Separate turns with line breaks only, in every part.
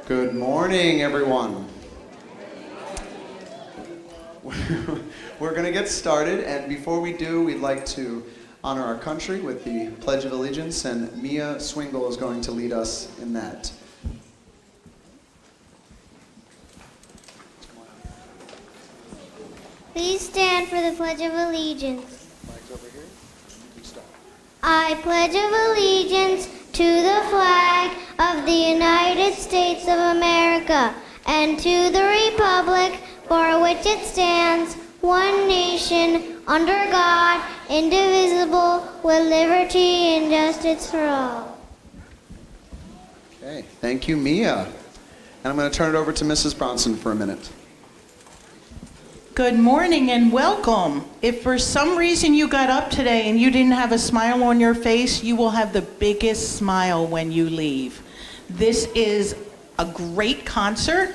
Good morning, everyone. We're going to get started, and before we do, we'd like to honor our country with the Pledge of Allegiance, and Mia Swingle is going to lead us in that.
Please stand for the Pledge of Allegiance.
Flags over here. You start.
I pledge of allegiance to the flag of the United States of America and to the republic for which it stands, one nation, under God, indivisible, with liberty and justice for all.
Okay, thank you, Mia. And I'm going to turn it over to Mrs. Bronson for a minute.
Good morning and welcome. If for some reason you got up today and you didn't have a smile on your face, you will have the biggest smile when you leave. This is a great concert.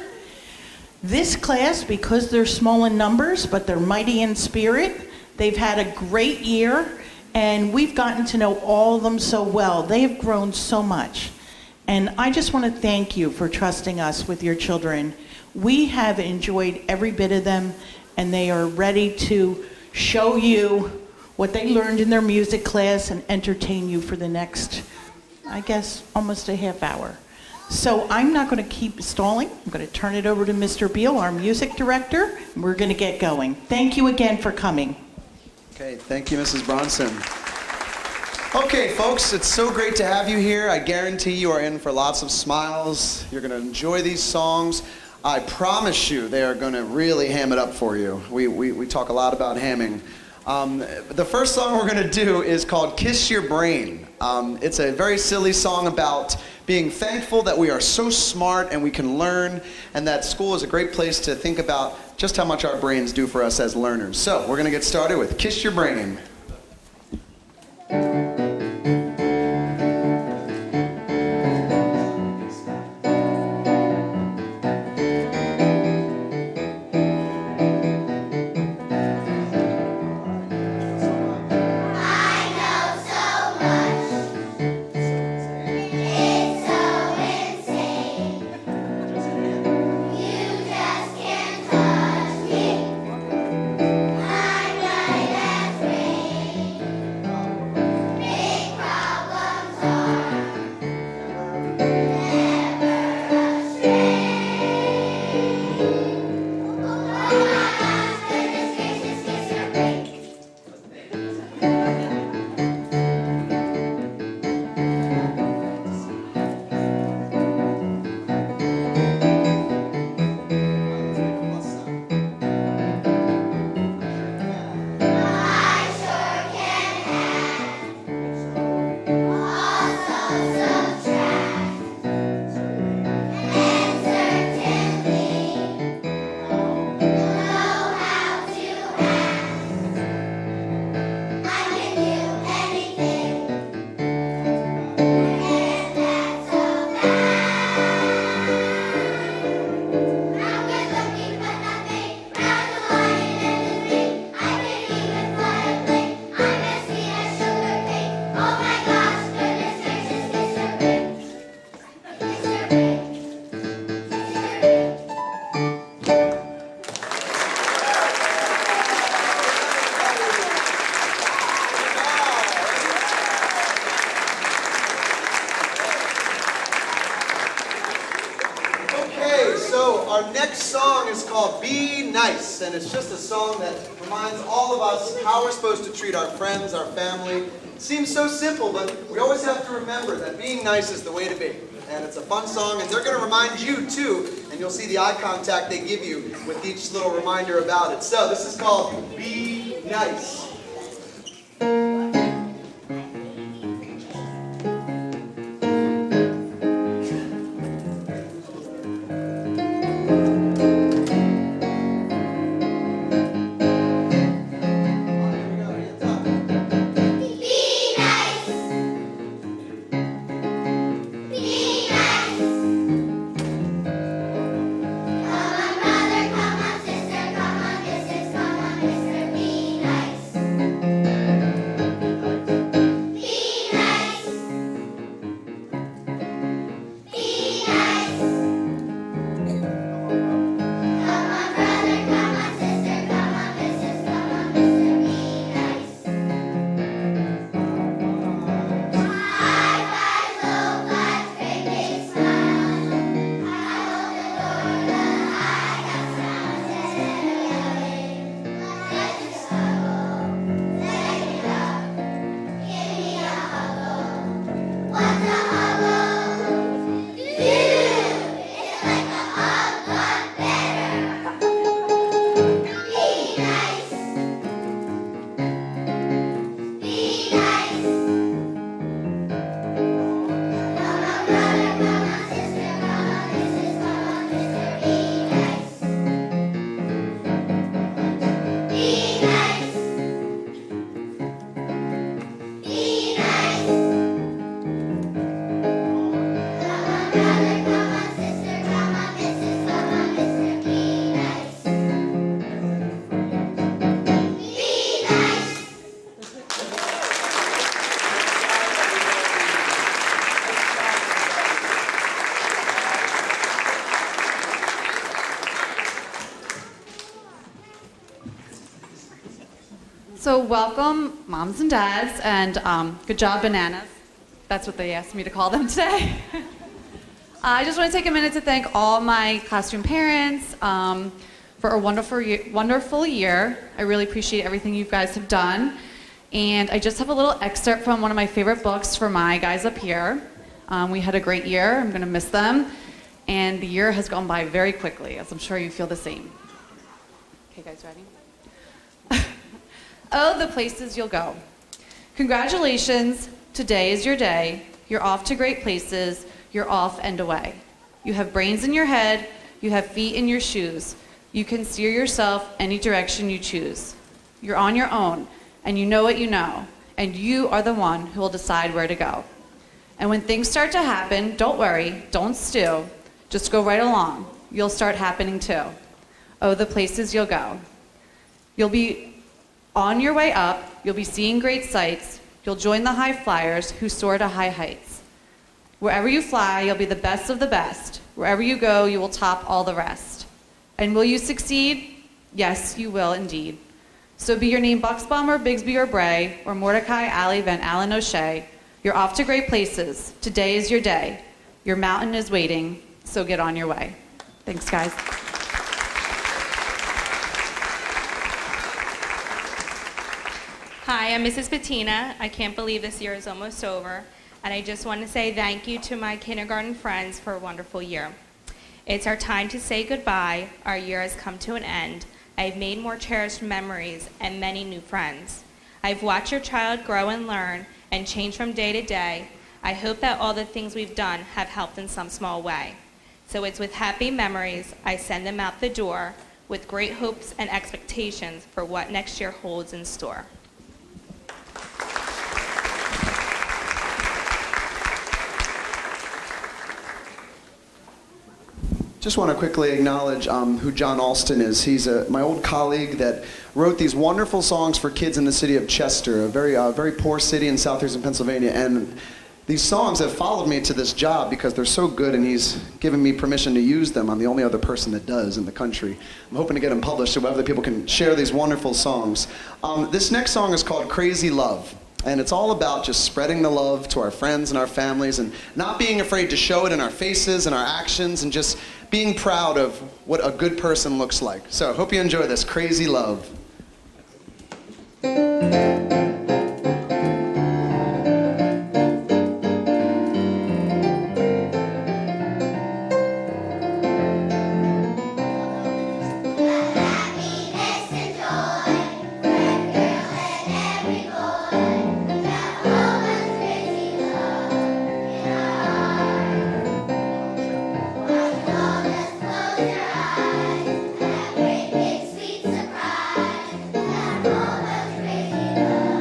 This class, because they're small in numbers, but they're mighty in spirit, they've had a great year, and we've gotten to know all of them so well. They have grown so much. And I just want to thank you for trusting us with your children. We have enjoyed every bit of them, and they are ready to show you what they learned in their music class and entertain you for the next, I guess, almost a half hour. So I'm not going to keep stalling. I'm going to turn it over to Mr. Beal, our music director, and we're going to get going. Thank you again for coming.
Okay, thank you, Mrs. Bronson. Okay, folks, it's so great to have you here. I guarantee you are in for lots of smiles. You're going to enjoy these songs. I promise you they are going to really ham it up for you. We talk a lot about hamming. The first song we're going to do is called Kiss Your Brain. It's a very silly song about being thankful that we are so smart and we can learn, and that school is a great place to think about just how much our brains do for us as learners. So we're going to get started with Kiss Your Brain. Our next song is called Be Nice, and it's just a song that reminds all of us how we're supposed to treat our friends, our family. It seems so simple, but we always have to remember that being nice is the way to be. And it's a fun song, and they're going to remind you too, and you'll see the eye contact they give you with each little reminder about it. So this is called Be Nice.
Come on, brother, come on, sister, come on, sisters, come on, mister, be nice.
So welcome, moms and dads, and good job, bananas. That's what they asked me to call them today. I just want to take a minute to thank all my classroom parents for a wonderful year. I really appreciate everything you guys have done. And I just have a little excerpt from one of my favorite books for my guys up here. We had a great year. I'm going to miss them. And the year has gone by very quickly, as I'm sure you feel the same. Okay, guys, ready? Oh, the places you'll go. Congratulations, today is your day. You're off to great places. You're off and away. You have brains in your head. You have feet in your shoes. You can steer yourself any direction you choose. You're on your own, and you know what you know, and you are the one who will decide where to go. And when things start to happen, don't worry, don't stew. Just go right along. You'll start happening too. Oh, the places you'll go. You'll be on your way up, you'll be seeing great sights, you'll join the high flyers who soar to high heights. Wherever you fly, you'll be the best of the best. Wherever you go, you will top all the rest. And will you succeed? Yes, you will indeed. So be your name Bucksbaum or Bigsby or Bray, or Mordecai, Alley, Van Allen, O'Shea. You're off to great places. Today is your day. Your mountain is waiting, so get on your way. Thanks, guys.
Hi, I'm Mrs. Patina. I can't believe this year is almost over, and I just want to say thank you to my kindergarten friends for a wonderful year. It's our time to say goodbye. Our year has come to an end. I've made more cherished memories and many new friends. I've watched your child grow and learn and change from day to day. I hope that all the things we've done have helped in some small way. So it's with happy memories I send them out the door with great hopes and expectations for what next year holds in store.
Just want to quickly acknowledge who John Alston is. He's my old colleague that wrote these wonderful songs for kids in the city of Chester, a very poor city in southeastern Pennsylvania. And these songs have followed me to this job because they're so good, and he's given me permission to use them. I'm the only other person that does in the country. I'm hoping to get them published so other people can share these wonderful songs. This next song is called Crazy Love. And it's all about just spreading the love to our friends and our families and not being afraid to show it in our faces and our actions and just being proud of what a good person looks like. So, hope you enjoy this. Crazy Love.
Sweet surprise, that moment crazy love.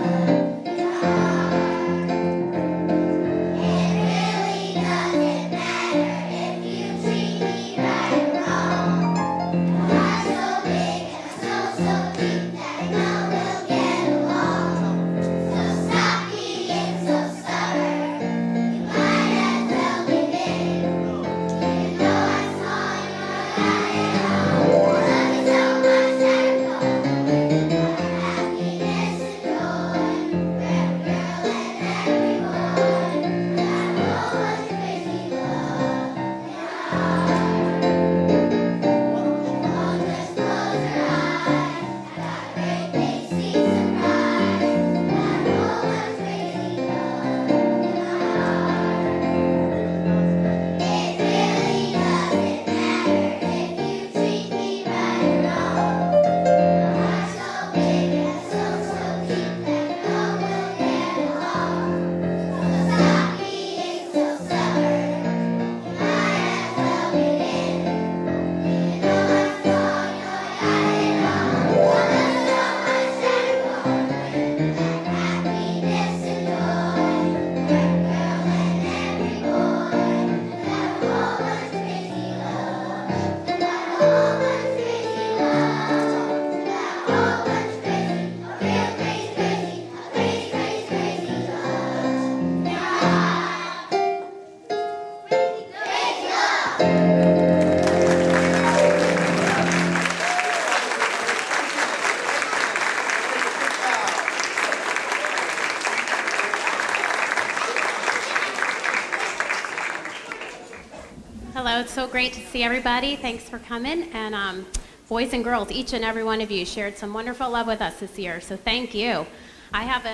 it's so great to see everybody. Thanks for coming. And boys and girls, each and every one of you shared some wonderful love with us this year, so thank you. I have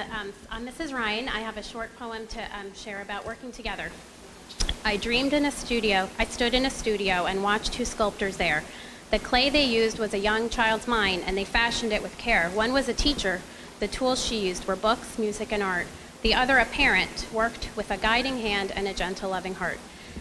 I'm Mrs. Ryan. I have a short poem to share about working together. I stood in a studio and watched two sculptors there. The clay they used was a young child's mind, and they fashioned it with care. One was a teacher. The tools she used were books, music, and art. The other, a parent, worked with a guiding hand and a gentle, loving heart.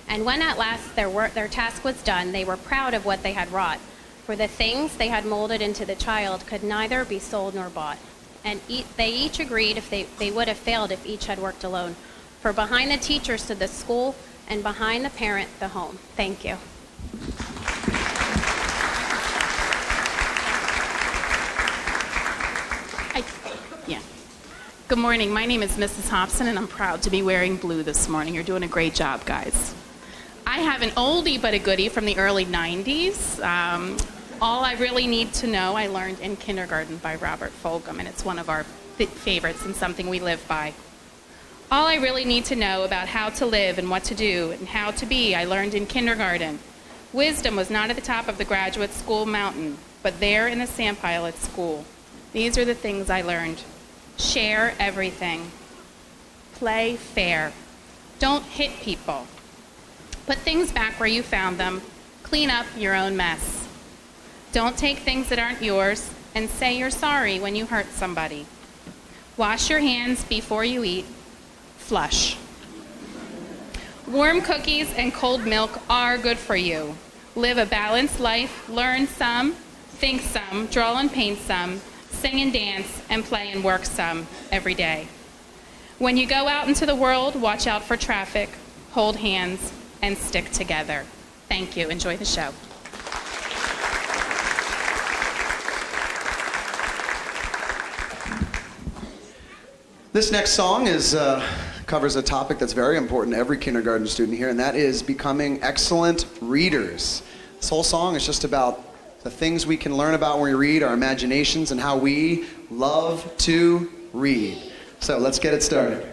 And when at last their task was done, they were proud of what they had wrought. For the things they had molded into the child could neither be sold nor bought. And they each agreed they would have failed if each had worked alone. For behind the teacher stood the school, and behind the parent, the home. Thank you.
Good morning. My name is Mrs. Hobson, and I'm proud to be wearing blue this morning. You're doing a great job, guys. I have an oldie but a goodie from the early 90s. All I Really Need to Know, I learned in kindergarten by Robert Fulghum, and it's one of our favorites and something we live by. All I really need to know about how to live and what to do and how to be, I learned in kindergarten. Wisdom was not at the top of the graduate school mountain, but there in the sandpile at school. These are the things I learned. Share everything. Play fair. Don't hit people. Put things back where you found them. Clean up your own mess. Don't take things that aren't yours and say you're sorry when you hurt somebody. Wash your hands before you eat. Flush. Warm cookies and cold milk are good for you. Live a balanced life. Learn some. Think some. Draw and paint some. Sing and dance and play and work some every day. When you go out into the world, watch out for traffic, hold hands, and stick together. Thank you. Enjoy the show.
This next song covers a topic that's very important to every kindergarten student here, and that is becoming excellent readers. This whole song is just about the things we can learn about when we read, our imaginations, and how we love to read. So let's get it started.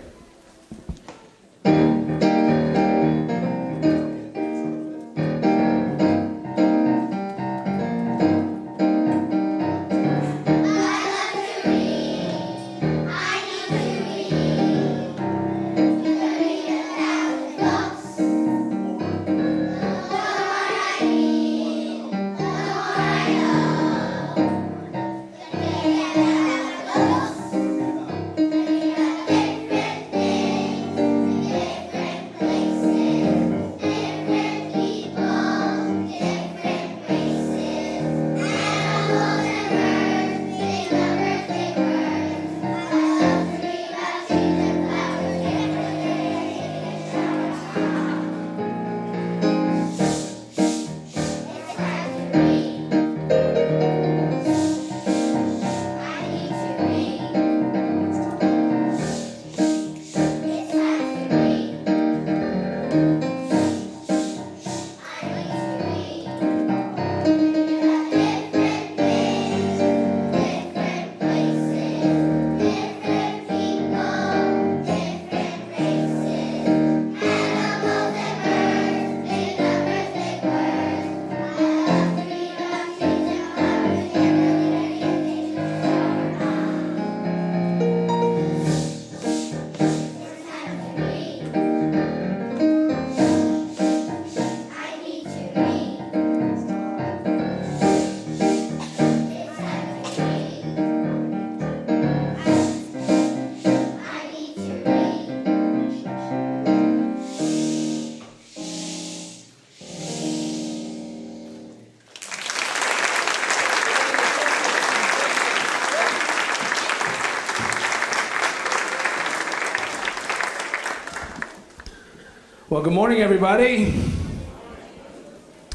Well, good morning, everybody.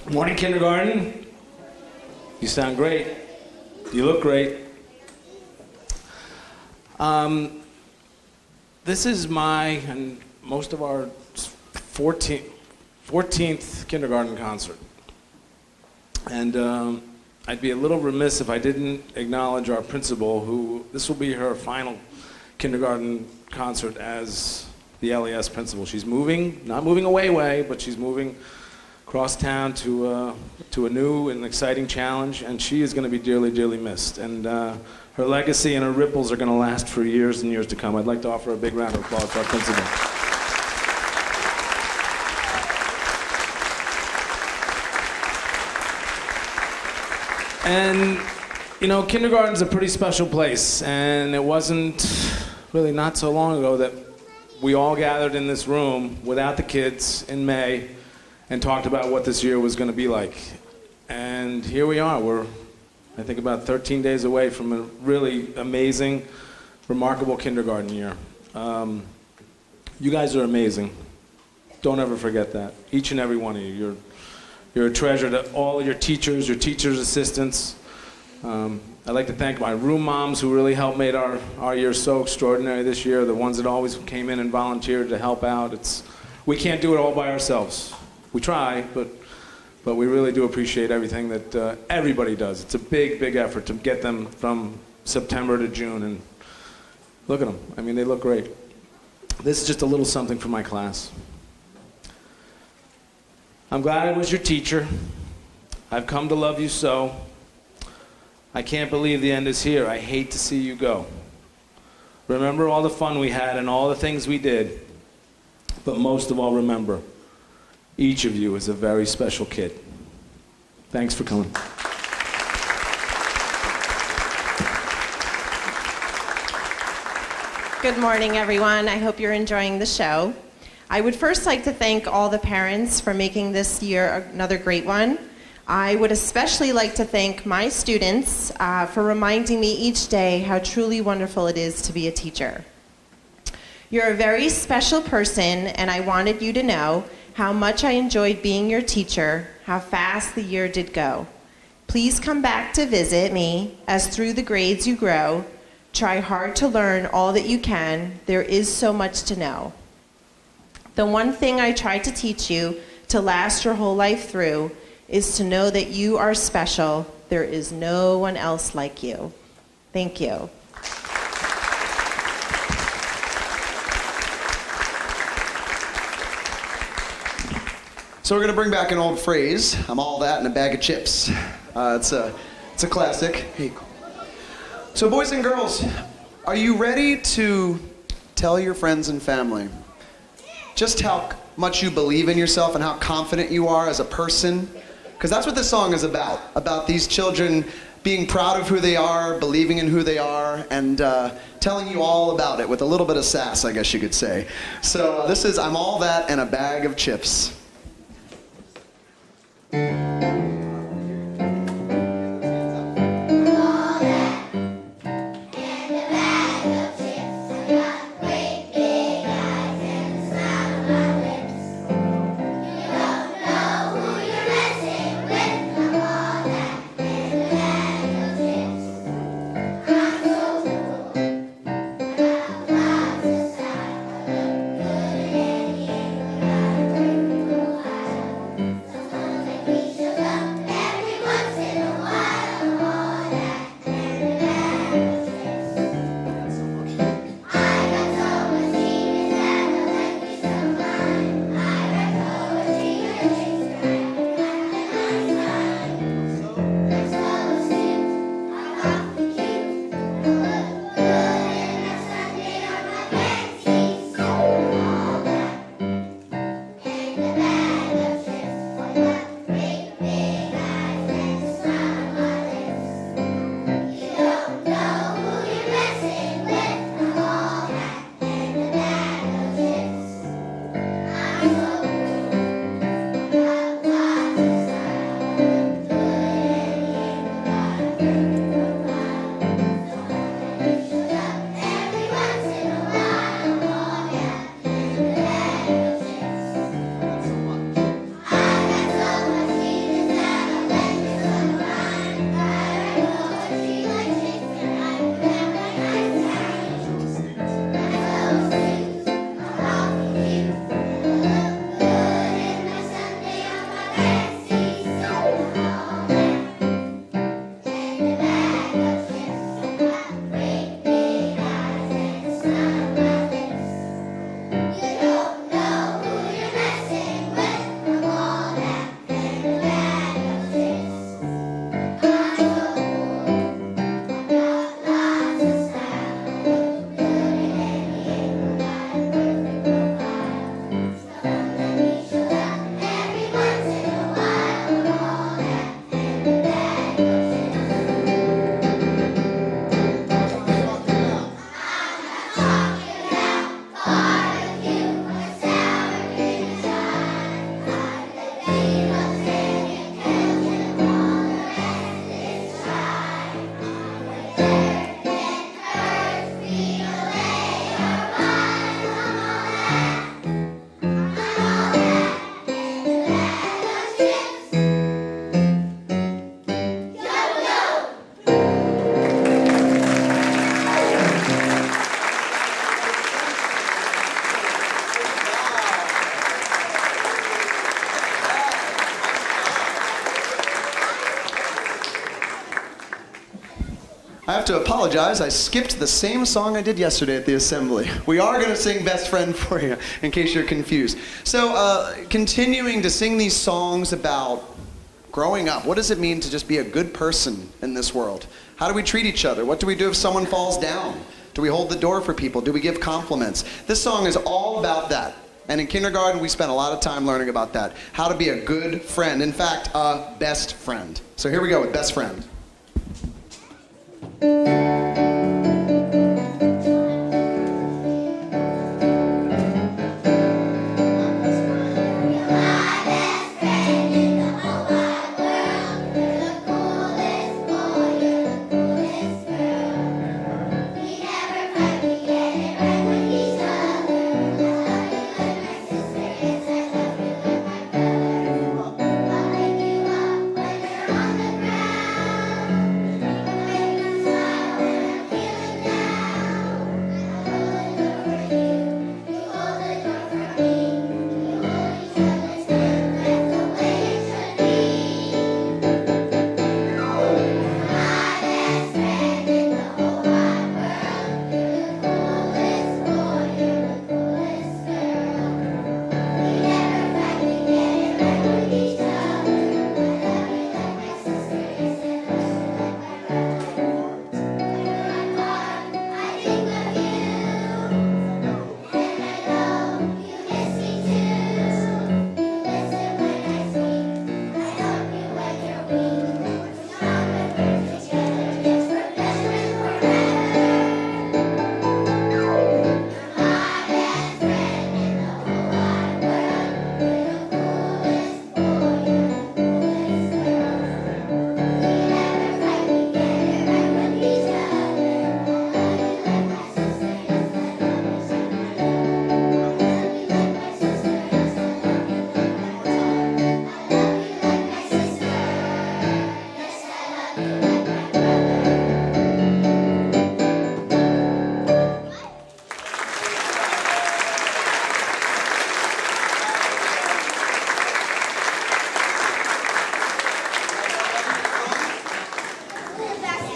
Morning, kindergarten. You sound great. You look great. This is my and most of our 14th kindergarten concert. And I'd be a little remiss if I didn't acknowledge our principal, who this will be her final kindergarten concert as the LES principal. She's moving, not moving away, but she's moving across across town to a new and exciting challenge, and she is going to be dearly, dearly missed. And her legacy and her ripples are going to last for years and years to come. I'd like to offer a big round of applause to our principal. And, you know, kindergarten's a pretty special place, and it wasn't really not so long ago that we all gathered in this room without the kids in May and talked about what this year was going to be like. And here we are. We're, I think, about 13 days away from a really amazing, remarkable kindergarten year. You guys are amazing. Don't ever forget that. Each and every one of you. You're a treasure to all of your teachers assistants. I'd like to thank my room moms who really helped make our year so extraordinary this year, the ones that always came in and volunteered to help out. We can't do it all by ourselves. We try, but we really do appreciate everything that everybody does. It's a big, big effort to get them from September to June, and look at them. I mean, they look great. This is just a little something for my class. I'm glad I was your teacher. I've come to love you so. I can't believe the end is here. I hate to see you go. Remember all the fun we had and all the things we did. But most of all, remember, each of you is a very special kid. Thanks for coming.
Good morning, everyone. I hope you're enjoying the show. I would first like to thank all the parents for making this year another great one. I would especially like to thank my students for reminding me each day how truly wonderful it is to be a teacher. You're a very special person, and I wanted you to know how much I enjoyed being your teacher, how fast the year did go. Please come back to visit me, as through the grades you grow. Try hard to learn all that you can. There is so much to know. The one thing I try to teach you to last your whole life through is to know that you are special. There is no one else like you. Thank you.
So we're going to bring back an old phrase, I'm all that in a bag of chips. It's a classic. Hey. So boys and girls, are you ready to tell your friends and family just how much you believe in yourself and how confident you are as a person? Because that's what this song is about these children being proud of who they are, believing in who they are, and telling you all about it with a little bit of sass, I guess you could say. So this is I'm All That and a Bag of Chips. have to apologize. I skipped the same song I did yesterday at the assembly. We are going to sing Best Friend for you, in case you're confused. So, continuing to sing these songs about growing up. What does it mean to just be a good person in this world? How do we treat each other? What do we do if someone falls down? Do we hold the door for people? Do we give compliments? This song is all about that. And in kindergarten, we spent a lot of time learning about that. How to be a good friend. In fact, a best friend. So here we go with Best Friend.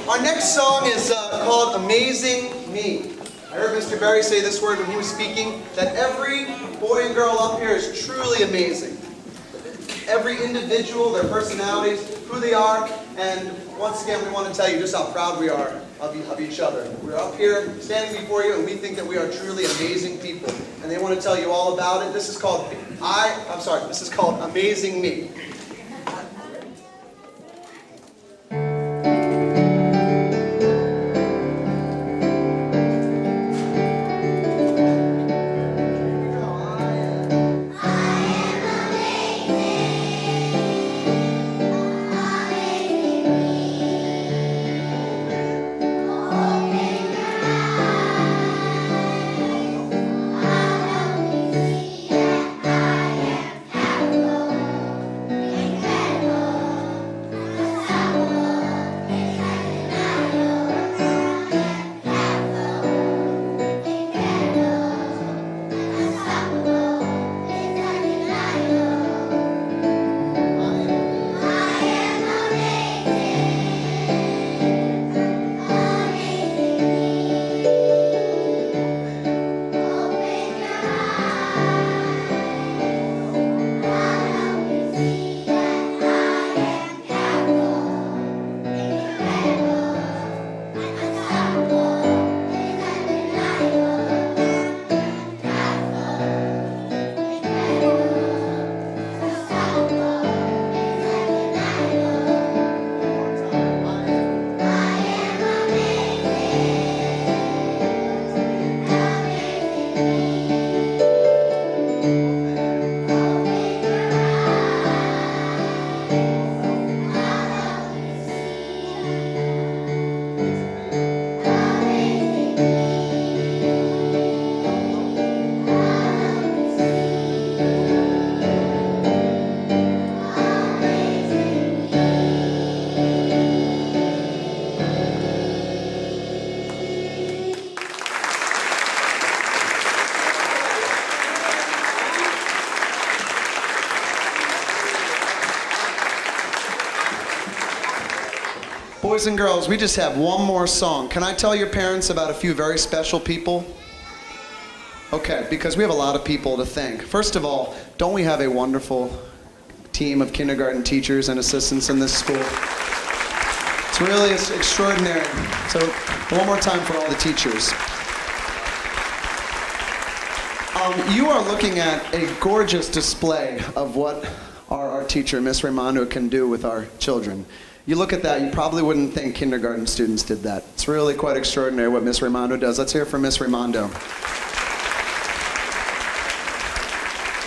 Our next song is called Amazing Me. I heard Mr. Berry say this word when he was speaking, that every boy and girl up here is truly amazing. Every individual, their personalities, who they are, and once again we want to tell you just how proud we are of each other. We're up here standing before you and we think that we are truly amazing people. And they want to tell you all about it. This is called Amazing Me. boys and girls, we just have one more song. Can I tell your parents about a few very special people? Okay, because we have a lot of people to thank. First of all, don't we have a wonderful team of kindergarten teachers and assistants in this school? It's really extraordinary. So one more time for all the teachers. You are looking at a gorgeous display of what our teacher, Miss Raimondo, can do with our children. You look at that, you probably wouldn't think kindergarten students did that. It's really quite extraordinary what Miss Raimondo does. Let's hear it from Miss Raimondo.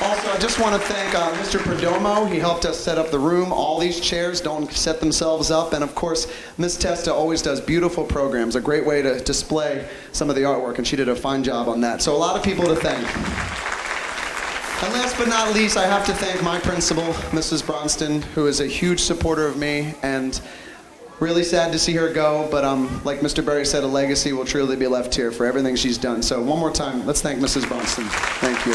Also, I just want to thank Mr. Perdomo. He helped us set up the room. All these chairs don't set themselves up. And of course, Miss Testa always does beautiful programs, a great way to display some of the artwork, and she did a fine job on that. So a lot of people to thank. And last but not least, I have to thank my principal, Mrs. Bronston, who is a huge supporter of me, and really sad to see her go, but like Mr. Berry said, a legacy will truly be left here for everything she's done. So one more time, let's thank Mrs. Bronston. Thank you.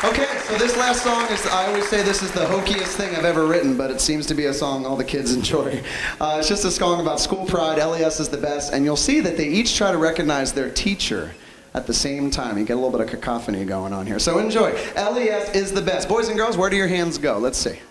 Okay, so this last song is, I always say this is the hokiest thing I've ever written, but it seems to be a song all the kids enjoy. It's just a song about school pride. LES is the best, and you'll see that they each try to recognize their teacher at the same time. You get a little bit of cacophony going on here. So enjoy. LES is the best. Boys and girls, where do your hands go? Let's see.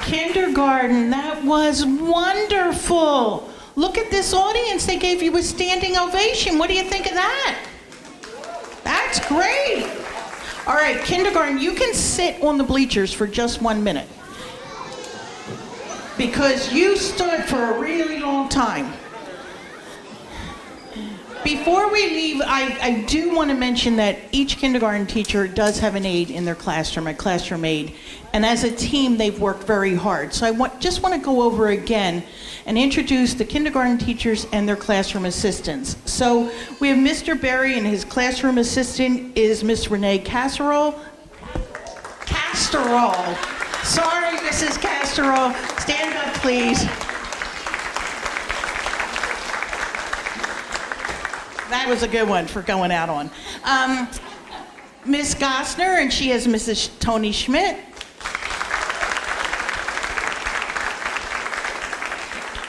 Kindergarten, that was wonderful. Look at this audience, they gave you a standing ovation. What do you think of that? That's great. All right, kindergarten, you can sit on the bleachers for just 1 minute because you stood for a really long time. Before we leave, I do want to mention that each kindergarten teacher does have an aide in their classroom, a classroom aide. And as a team, they've worked very hard. So I just want to go over again and introduce the kindergarten teachers and their classroom assistants. So we have Mr. Berry, and his classroom assistant is Miss Renee Casserole. Sorry, Mrs. Casserole. Stand up, please. That was a good one for going out on. Miss Gossner, and she is Mrs. Tony Schmidt.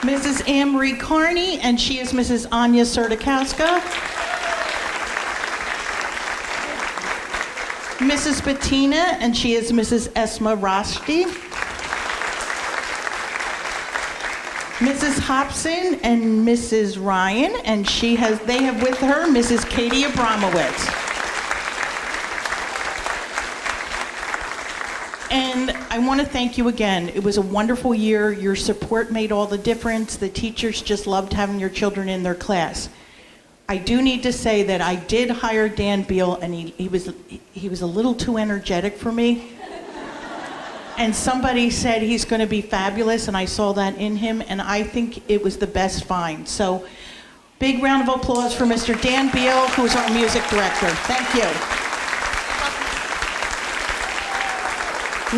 Mrs. Anne-Marie Carney, and she is Mrs. Anya Sertikowska. Mrs. Bettina, and she is Mrs. Esma Rosti. Mrs. Hobson and Mrs. Ryan, and they have with her Mrs. Katie Abramowitz. And I want to thank you again. It was a wonderful year. Your support made all the difference. The teachers just loved having your children in their class. I do need to say that I did hire Dan Beal, and he was a little too energetic for me. And somebody said he's going to be fabulous, and I saw that in him, and I think it was the best find. So, big round of applause for Mr. Dan Beal, who's our music director. Thank you.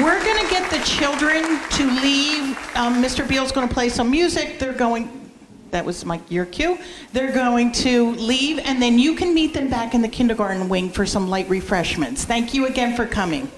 We're going to get the children to leave. Mr. Beal's going to play some music. That was your cue. They're going to leave, and then you can meet them back in the kindergarten wing for some light refreshments. Thank you again for coming.